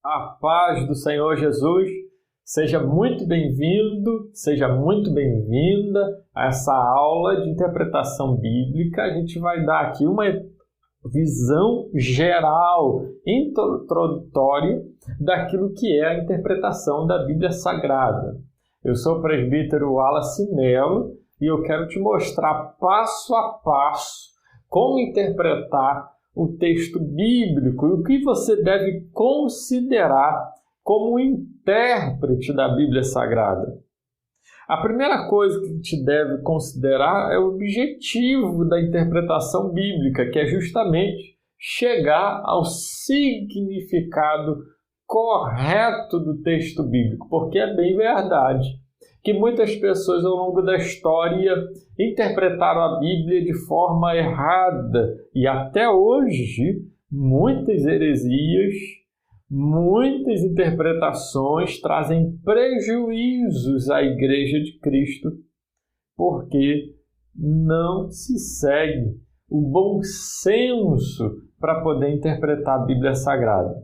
A paz do Senhor Jesus, seja muito bem-vindo, seja muito bem-vinda a essa aula de interpretação bíblica. A gente vai dar aqui uma visão geral, introdutória, daquilo que é a interpretação da Bíblia Sagrada. Eu sou o presbítero Wallace Melo e eu quero te mostrar passo a passo como interpretar o texto bíblico e o que você deve considerar como intérprete da Bíblia Sagrada. A primeira coisa que a gente deve considerar é o objetivo da interpretação bíblica, que é justamente chegar ao significado correto do texto bíblico, porque é bem verdade que muitas pessoas ao longo da história interpretaram a Bíblia de forma errada e até hoje muitas heresias, muitas interpretações trazem prejuízos à Igreja de Cristo porque não se segue o bom senso para poder interpretar a Bíblia Sagrada.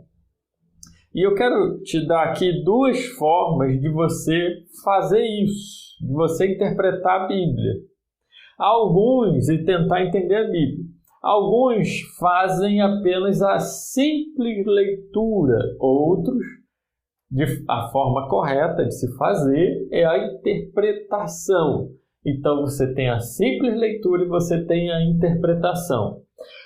E eu quero te dar aqui duas formas de você fazer isso, de você interpretar a Bíblia. Alguns, e tentar entender a Bíblia. Alguns fazem apenas a simples leitura, outros, a forma correta de se fazer é a interpretação. Então você tem a simples leitura e você tem a interpretação.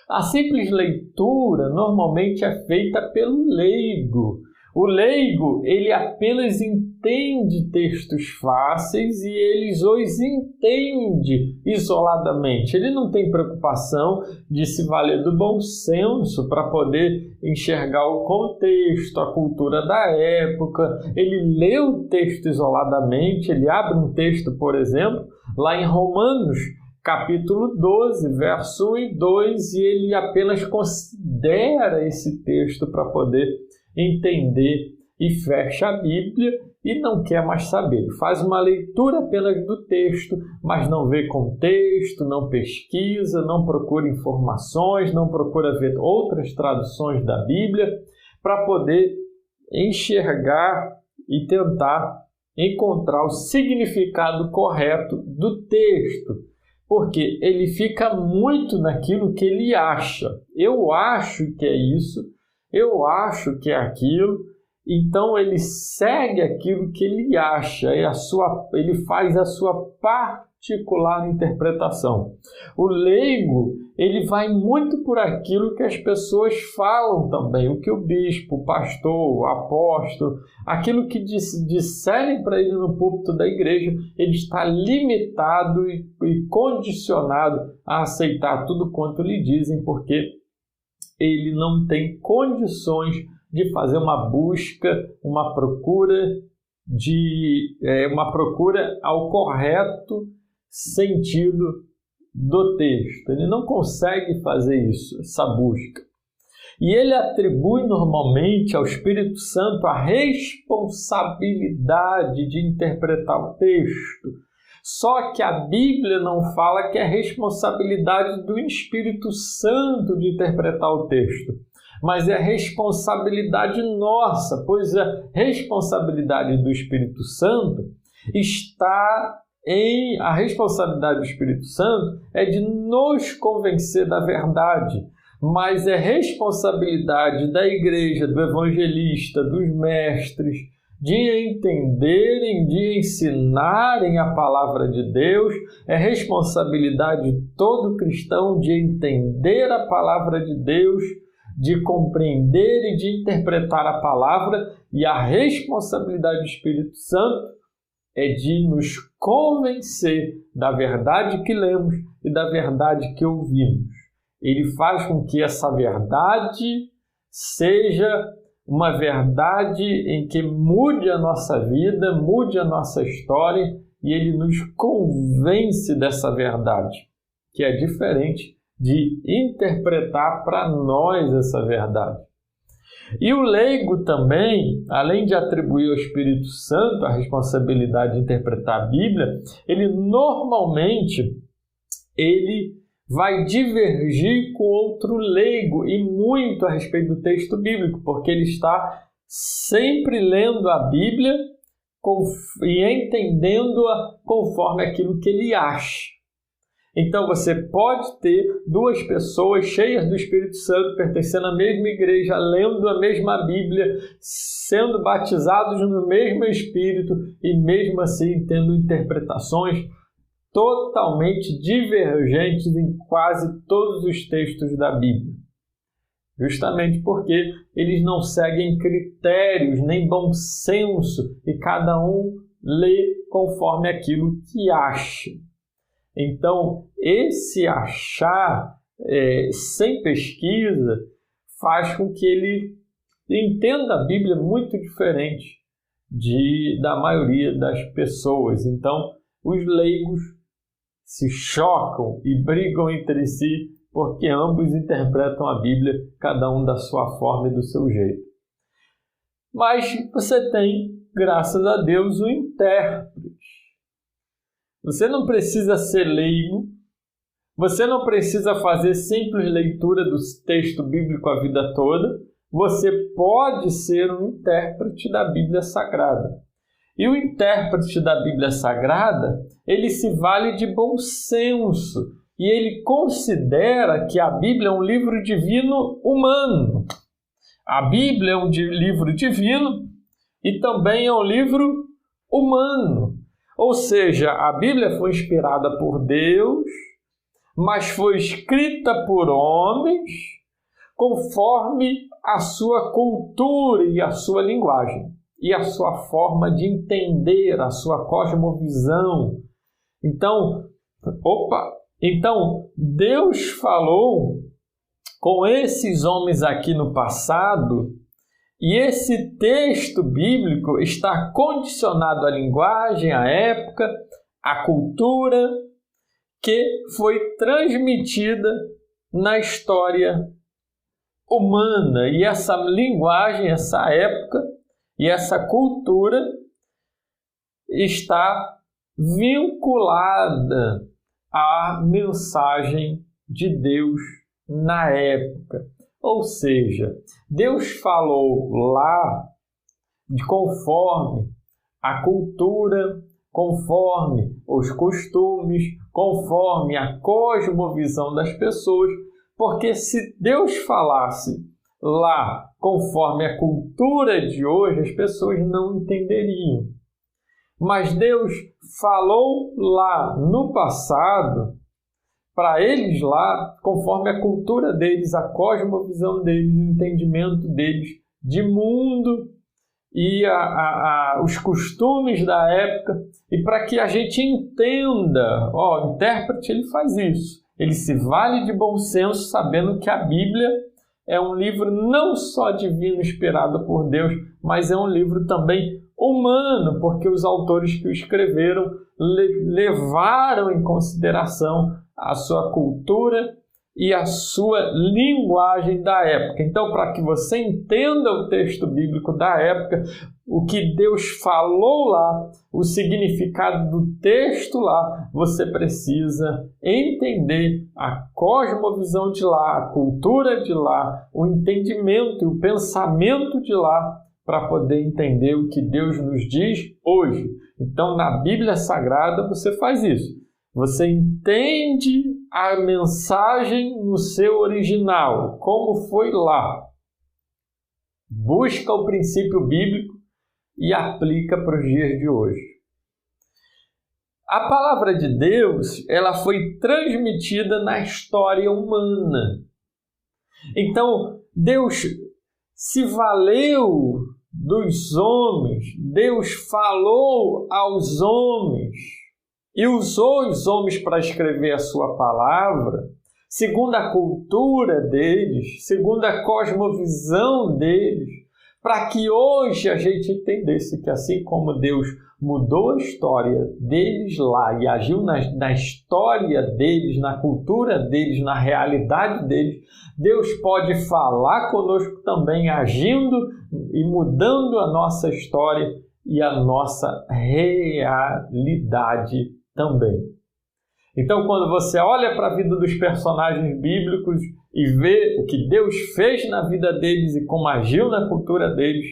A simples leitura normalmente é feita pelo leigo. O leigo, ele apenas entende textos fáceis e ele os entende isoladamente. Ele não tem preocupação de se valer do bom senso para poder enxergar o contexto, a cultura da época. Ele lê o texto isoladamente, ele abre um texto, por exemplo, lá em Romanos, capítulo 12, verso 1 e 2, e ele apenas considera esse texto para poder entender e fecha a Bíblia e não quer mais saber. Ele faz uma leitura apenas do texto, mas não vê contexto, não pesquisa, não procura informações, não procura ver outras traduções da Bíblia para poder enxergar e tentar encontrar o significado correto do texto. Porque ele fica muito naquilo que ele acha. Eu acho que é isso, eu acho que é aquilo. Então ele segue aquilo que ele acha, ele faz a sua particular interpretação. O leigo, ele vai muito por aquilo que as pessoas falam também, o que o bispo, o pastor, o apóstolo, aquilo que disserem para ele no púlpito da igreja, ele está limitado e condicionado a aceitar tudo quanto lhe dizem, porque ele não tem condições de fazer uma busca, uma procura ao correto sentido do texto. Ele não consegue fazer isso, essa busca. E ele atribui normalmente ao Espírito Santo a responsabilidade de interpretar o texto. Só que a Bíblia não fala que é responsabilidade do Espírito Santo de interpretar o texto, mas é responsabilidade nossa, pois a responsabilidade do Espírito Santo a responsabilidade do Espírito Santo é de nos convencer da verdade, mas é responsabilidade da igreja, do evangelista, dos mestres, de entenderem, de ensinarem a palavra de Deus, é responsabilidade de todo cristão de entender a palavra de Deus, de compreender e de interpretar a palavra, e a responsabilidade do Espírito Santo é de nos convencer da verdade que lemos e da verdade que ouvimos. Ele faz com que essa verdade seja uma verdade em que mude a nossa vida, mude a nossa história, e ele nos convence dessa verdade, que é diferente de interpretar para nós essa verdade. E o leigo também, além de atribuir ao Espírito Santo a responsabilidade de interpretar a Bíblia, ele normalmente vai divergir com outro leigo e muito a respeito do texto bíblico, porque ele está sempre lendo a Bíblia e entendendo-a conforme aquilo que ele acha. Então você pode ter duas pessoas cheias do Espírito Santo, pertencendo à mesma igreja, lendo a mesma Bíblia, sendo batizados no mesmo Espírito e mesmo assim tendo interpretações totalmente divergentes em quase todos os textos da Bíblia. Justamente porque eles não seguem critérios nem bom senso e cada um lê conforme aquilo que acha. Então, esse achar sem pesquisa faz com que ele entenda a Bíblia muito diferente da maioria das pessoas. Então, os leigos se chocam e brigam entre si porque ambos interpretam a Bíblia, cada um da sua forma e do seu jeito. Mas você tem, graças a Deus, um intérprete. Você não precisa ser leigo, você não precisa fazer simples leitura do texto bíblico a vida toda, você pode ser um intérprete da Bíblia Sagrada. E o intérprete da Bíblia Sagrada, ele se vale de bom senso e ele considera que a Bíblia é um livro divino humano. A Bíblia é um livro divino e também é um livro humano. Ou seja, a Bíblia foi inspirada por Deus, mas foi escrita por homens conforme a sua cultura e a sua linguagem, e a sua forma de entender, a sua cosmovisão. Então, Deus falou com esses homens aqui no passado. E esse texto bíblico está condicionado à linguagem, à época, à cultura que foi transmitida na história humana. E essa linguagem, essa época e essa cultura está vinculada à mensagem de Deus na época. Ou seja, Deus falou lá conforme a cultura, conforme os costumes, conforme a cosmovisão das pessoas, porque se Deus falasse lá conforme a cultura de hoje, as pessoas não entenderiam. Mas Deus falou lá no passado, para eles lá, conforme a cultura deles, a cosmovisão deles, o entendimento deles de mundo e os costumes da época, e para que a gente entenda, o intérprete ele faz isso, ele se vale de bom senso sabendo que a Bíblia é um livro não só divino inspirado por Deus, mas é um livro também humano, porque os autores que o escreveram levaram em consideração a sua cultura e a sua linguagem da época. Então, para que você entenda o texto bíblico da época, o que Deus falou lá, o significado do texto lá, você precisa entender a cosmovisão de lá, a cultura de lá, o entendimento e o pensamento de lá, para poder entender o que Deus nos diz hoje. Então, na Bíblia Sagrada, você faz isso. Você entende a mensagem no seu original, como foi lá. Busca o princípio bíblico e aplica para os dias de hoje. A palavra de Deus, ela foi transmitida na história humana. Então, Deus se valeu dos homens, Deus falou aos homens e usou os homens para escrever a sua palavra, segundo a cultura deles, segundo a cosmovisão deles, para que hoje a gente entendesse que assim como Deus mudou a história deles lá e agiu na história deles, na cultura deles, na realidade deles, Deus pode falar conosco também, agindo e mudando a nossa história e a nossa realidade também. Então, quando você olha para a vida dos personagens bíblicos e vê o que Deus fez na vida deles e como agiu na cultura deles,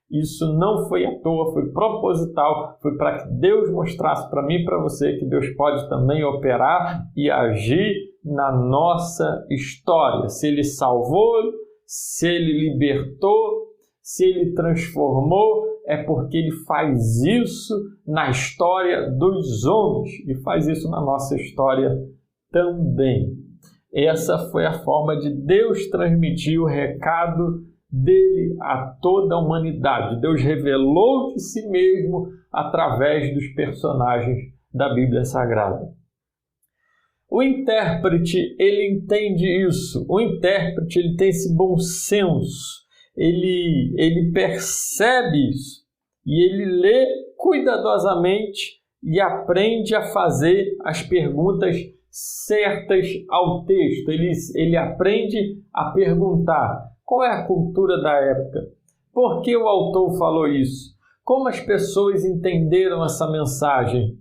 Isso não foi à toa, foi proposital, foi para que Deus mostrasse para mim e para você que Deus pode também operar e agir na nossa história. Se Ele salvou, se Ele libertou, se Ele transformou, é porque Ele faz isso na história dos homens e faz isso na nossa história também. Essa foi a forma de Deus transmitir o recado dele a toda a humanidade. Deus revelou de si mesmo através dos personagens da Bíblia Sagrada. O intérprete, ele entende isso. O intérprete, ele tem esse bom senso. Ele percebe isso. E ele lê cuidadosamente e aprende a fazer as perguntas certas ao texto. Ele aprende a perguntar: qual é a cultura da época? Por que o autor falou isso? Como as pessoas entenderam essa mensagem?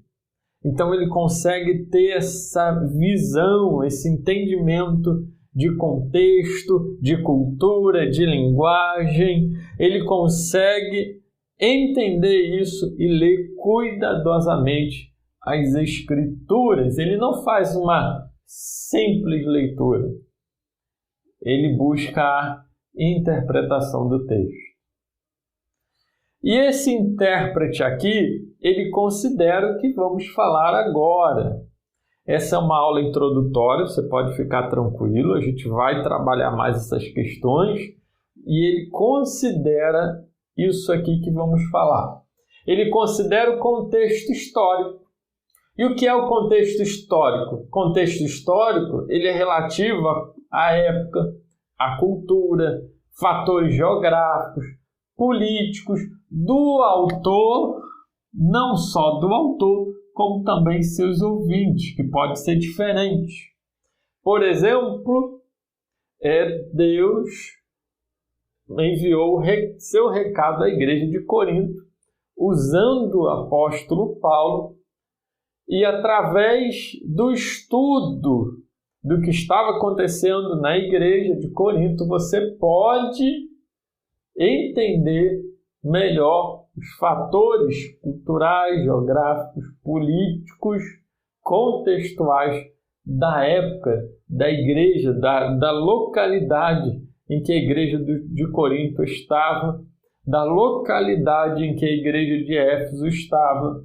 Então ele consegue ter essa visão, esse entendimento de contexto, de cultura, de linguagem. Ele consegue entender isso e ler cuidadosamente as Escrituras. Ele não faz uma simples leitura. Ele busca a interpretação do texto. E esse intérprete aqui, ele considera o que vamos falar agora. Essa é uma aula introdutória, você pode ficar tranquilo, a gente vai trabalhar mais essas questões e ele considera isso aqui que vamos falar. Ele considera o contexto histórico. E o que é o contexto histórico? O contexto histórico, ele é relativo à época, à cultura, fatores geográficos, políticos, do autor, não só do autor, como também seus ouvintes, que pode ser diferente. Por exemplo, Deus enviou seu recado à igreja de Corinto, usando o apóstolo Paulo, e através do estudo do que estava acontecendo na igreja de Corinto, você pode entender melhor os fatores culturais, geográficos, políticos, contextuais da época, da igreja, da localidade em que a igreja de Corinto estava, da localidade em que a igreja de Éfeso estava.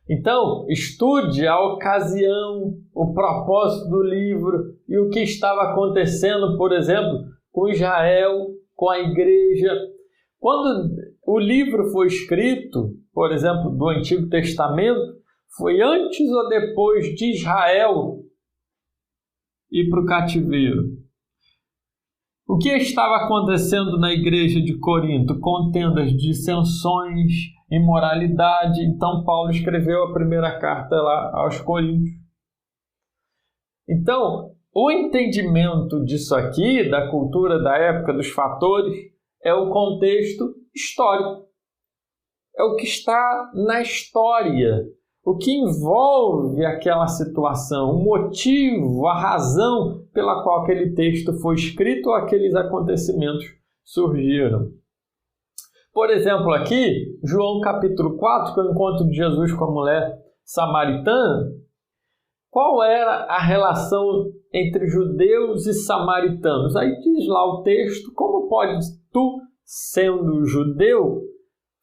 Então, estude a ocasião, o propósito do livro e o que estava acontecendo, por exemplo, com Israel, com a igreja. Quando o livro foi escrito, por exemplo, do Antigo Testamento, foi antes ou depois de Israel ir para o cativeiro? O que estava acontecendo na igreja de Corinto? Contendas, dissensões, imoralidade. Então, Paulo escreveu a primeira carta lá aos Coríntios. Então, o entendimento disso aqui, da cultura da época, dos fatores, é o contexto histórico. É o que está na história, o que envolve aquela situação, o motivo, a razão pela qual aquele texto foi escrito ou aqueles acontecimentos surgiram. Por exemplo, aqui, João capítulo 4, que é o encontro de Jesus com a mulher samaritana, qual era a relação entre judeus e samaritanos? Aí diz lá o texto: como pode tu, sendo judeu,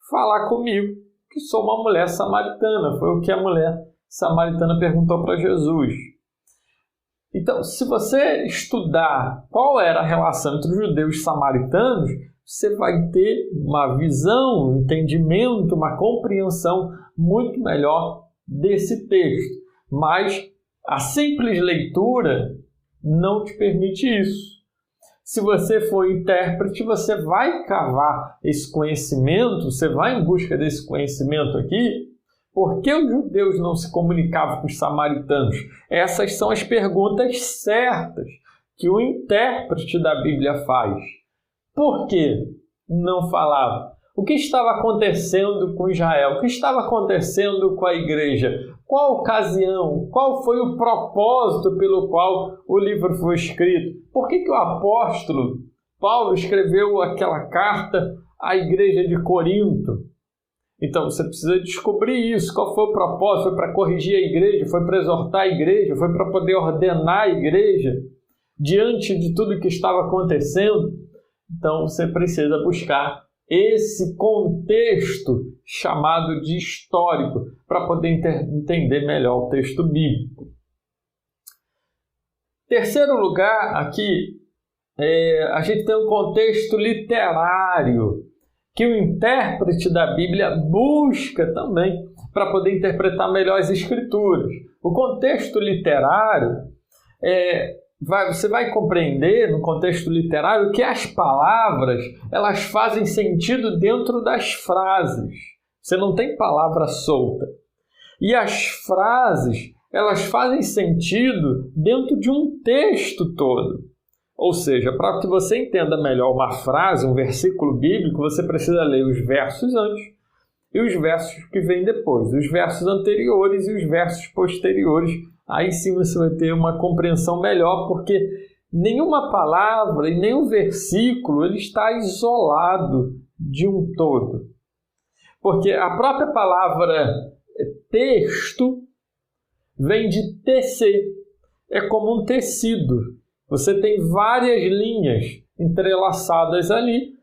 falar comigo que sou uma mulher samaritana? Foi o que a mulher samaritana perguntou para Jesus. Então, se você estudar qual era a relação entre os judeus e os samaritanos, você vai ter uma visão, um entendimento, uma compreensão muito melhor desse texto. Mas a simples leitura não te permite isso. Se você for intérprete, você vai cavar esse conhecimento, você vai em busca desse conhecimento aqui. Por que os judeus não se comunicavam com os samaritanos? Essas são as perguntas certas que o intérprete da Bíblia faz. Por que não falava? O que estava acontecendo com Israel? O que estava acontecendo com a igreja? Qual ocasião? Qual foi o propósito pelo qual o livro foi escrito? Por que o apóstolo Paulo escreveu aquela carta a igreja de Corinto. Então você precisa descobrir isso. Qual foi o propósito? Foi para corrigir a igreja? Foi para exortar a igreja? Foi para poder ordenar a igreja diante de tudo que estava acontecendo? Então você precisa buscar esse contexto chamado de histórico para poder entender melhor o texto bíblico. Terceiro lugar aqui, a gente tem um contexto literário que o intérprete da Bíblia busca também para poder interpretar melhor as Escrituras. O contexto literário, você vai compreender no contexto literário que as palavras elas fazem sentido dentro das frases. Você não tem palavra solta. E as frases elas fazem sentido dentro de um texto todo. Ou seja, para que você entenda melhor uma frase, um versículo bíblico, você precisa ler os versos antes e os versos que vêm depois, os versos anteriores e os versos posteriores. Aí sim você vai ter uma compreensão melhor, porque nenhuma palavra e nenhum versículo ele está isolado de um todo. Porque a própria palavra texto vem de tecer, é como um tecido. Você tem várias linhas entrelaçadas ali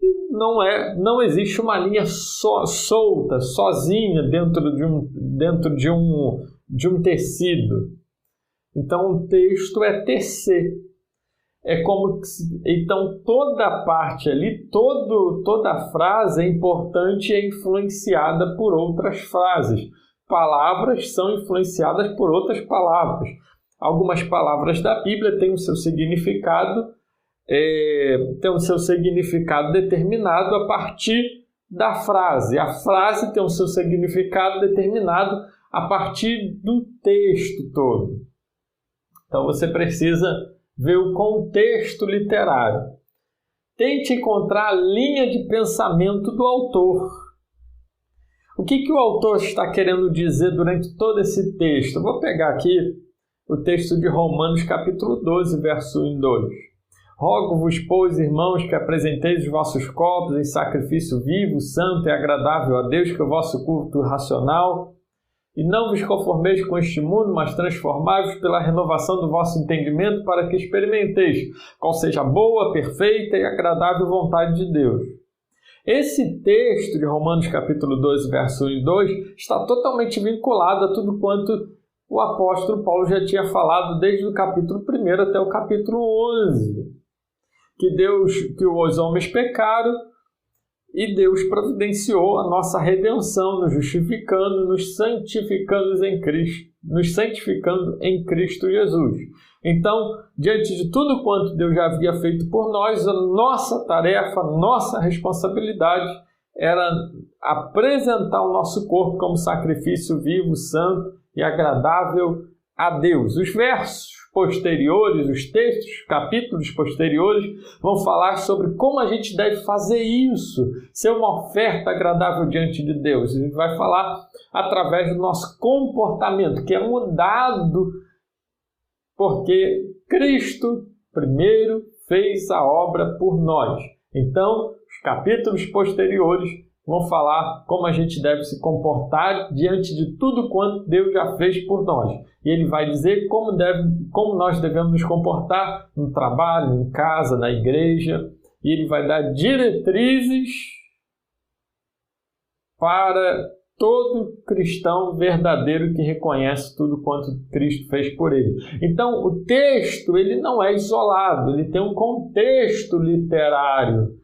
e não existe uma linha solta, sozinha dentro de um tecido. Então o texto é tecer. Então toda a parte ali, toda a frase é importante e é influenciada por outras frases. Palavras são influenciadas por outras palavras. Algumas palavras da Bíblia têm o seu significado, determinado a partir da frase. A frase tem o seu significado determinado a partir do texto todo. Então você precisa ver o contexto literário. Tente encontrar a linha de pensamento do autor. O que o autor está querendo dizer durante todo esse texto? Eu vou pegar aqui o texto de Romanos, capítulo 12, verso 1 e 2. Rogo-vos, pois, irmãos, que apresenteis os vossos corpos em sacrifício vivo, santo e agradável a Deus, que é o vosso culto racional, e não vos conformeis com este mundo, mas transformai-vos pela renovação do vosso entendimento, para que experimenteis qual seja a boa, perfeita e agradável vontade de Deus. Esse texto de Romanos, capítulo 12, verso 1 e 2, está totalmente vinculado a tudo quanto o apóstolo Paulo já tinha falado desde o capítulo 1 até o capítulo 11. Que os homens pecaram e Deus providenciou a nossa redenção, nos justificando, nos santificando em Cristo Jesus. Então, diante de tudo quanto Deus já havia feito por nós, a nossa tarefa, a nossa responsabilidade era apresentar o nosso corpo como sacrifício vivo, santo e agradável a Deus. Os versos posteriores, os textos, capítulos posteriores vão falar sobre como a gente deve fazer isso, ser uma oferta agradável diante de Deus. A gente vai falar através do nosso comportamento, que é mudado porque Cristo primeiro fez a obra por nós. Então, os capítulos posteriores vão falar como a gente deve se comportar diante de tudo quanto Deus já fez por nós. E ele vai dizer como nós devemos nos comportar no trabalho, em casa, na igreja. E ele vai dar diretrizes para todo cristão verdadeiro que reconhece tudo quanto Cristo fez por ele. Então, o texto ele não é isolado, ele tem um contexto literário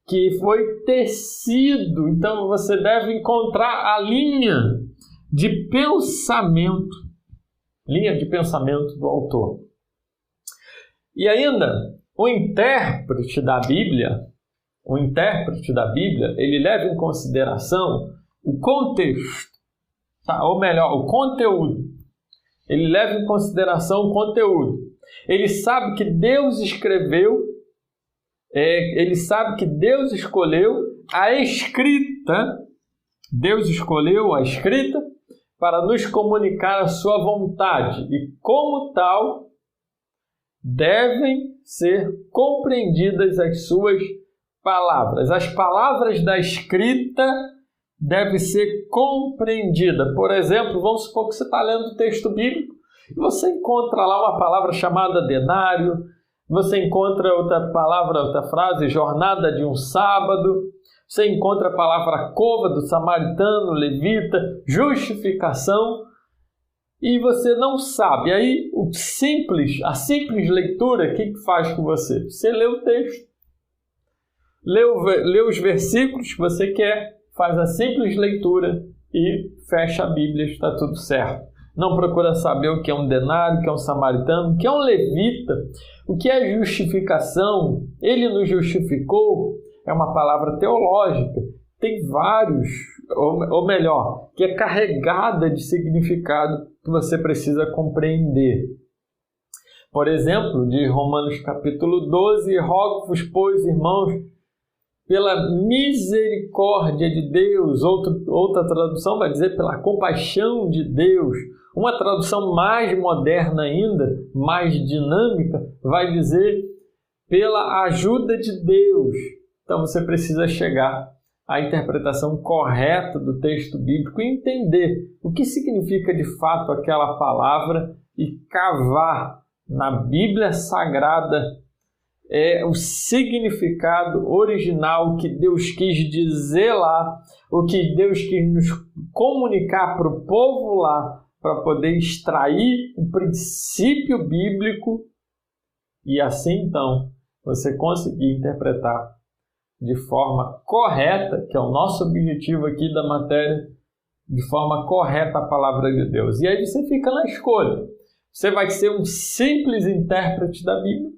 que foi tecido. Então, você deve encontrar a linha de pensamento do autor. E ainda, o intérprete da Bíblia, ele leva em consideração o contexto, ou melhor, o conteúdo. Ele leva em consideração o conteúdo. Ele sabe que Deus escreveu, ele sabe que Deus escolheu a escrita. Deus escolheu a escrita para nos comunicar a sua vontade e, como tal, devem ser compreendidas as suas palavras. As palavras da escrita devem ser compreendidas. Por exemplo, vamos supor que você está lendo o texto bíblico e você encontra lá uma palavra chamada denário, você encontra outra palavra, outra frase, jornada de um sábado, você encontra a palavra cova do samaritano, levita, justificação, e você não sabe. Aí a simples leitura, o que faz com você? Você lê o texto, lê os versículos que você quer, faz a simples leitura e fecha a Bíblia, está tudo certo. Não procura saber o que é um denário, o que é um samaritano, o que é um levita, o que é justificação. Ele nos justificou, é uma palavra teológica, tem vários, ou melhor, que é carregada de significado que você precisa compreender. Por exemplo, de Romanos capítulo 12, rogo-vos, pois, irmãos, pela misericórdia de Deus, outra tradução vai dizer pela compaixão de Deus. Uma tradução mais moderna ainda, mais dinâmica, vai dizer pela ajuda de Deus. Então você precisa chegar à interpretação correta do texto bíblico e entender o que significa de fato aquela palavra e cavar na Bíblia Sagrada o significado original, o que Deus quis dizer lá, o que Deus quis nos comunicar para o povo lá, para poder extrair o princípio bíblico e assim então você conseguir interpretar de forma correta, que é o nosso objetivo aqui da matéria, de forma correta a palavra de Deus. E aí você fica na escolha. Você vai ser um simples intérprete da Bíblia,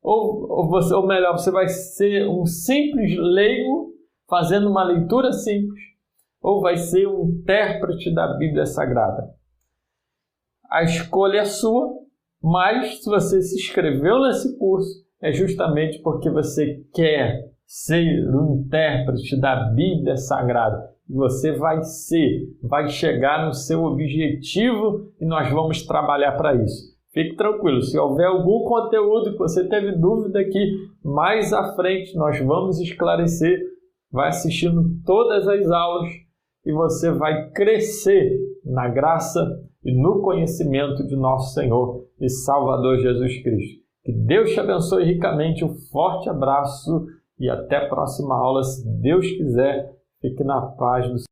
ou melhor, você vai ser um simples leigo fazendo uma leitura simples, ou vai ser um intérprete da Bíblia Sagrada. A escolha é sua, mas se você se inscreveu nesse curso, é justamente porque você quer ser um intérprete da Bíblia Sagrada. Você vai chegar no seu objetivo e nós vamos trabalhar para isso. Fique tranquilo, se houver algum conteúdo que você teve dúvida aqui, mais à frente nós vamos esclarecer. Vai assistindo todas as aulas e você vai crescer na graça e no conhecimento de nosso Senhor e Salvador Jesus Cristo. Que Deus te abençoe ricamente, um forte abraço e até a próxima aula, se Deus quiser. Fique na paz do Senhor.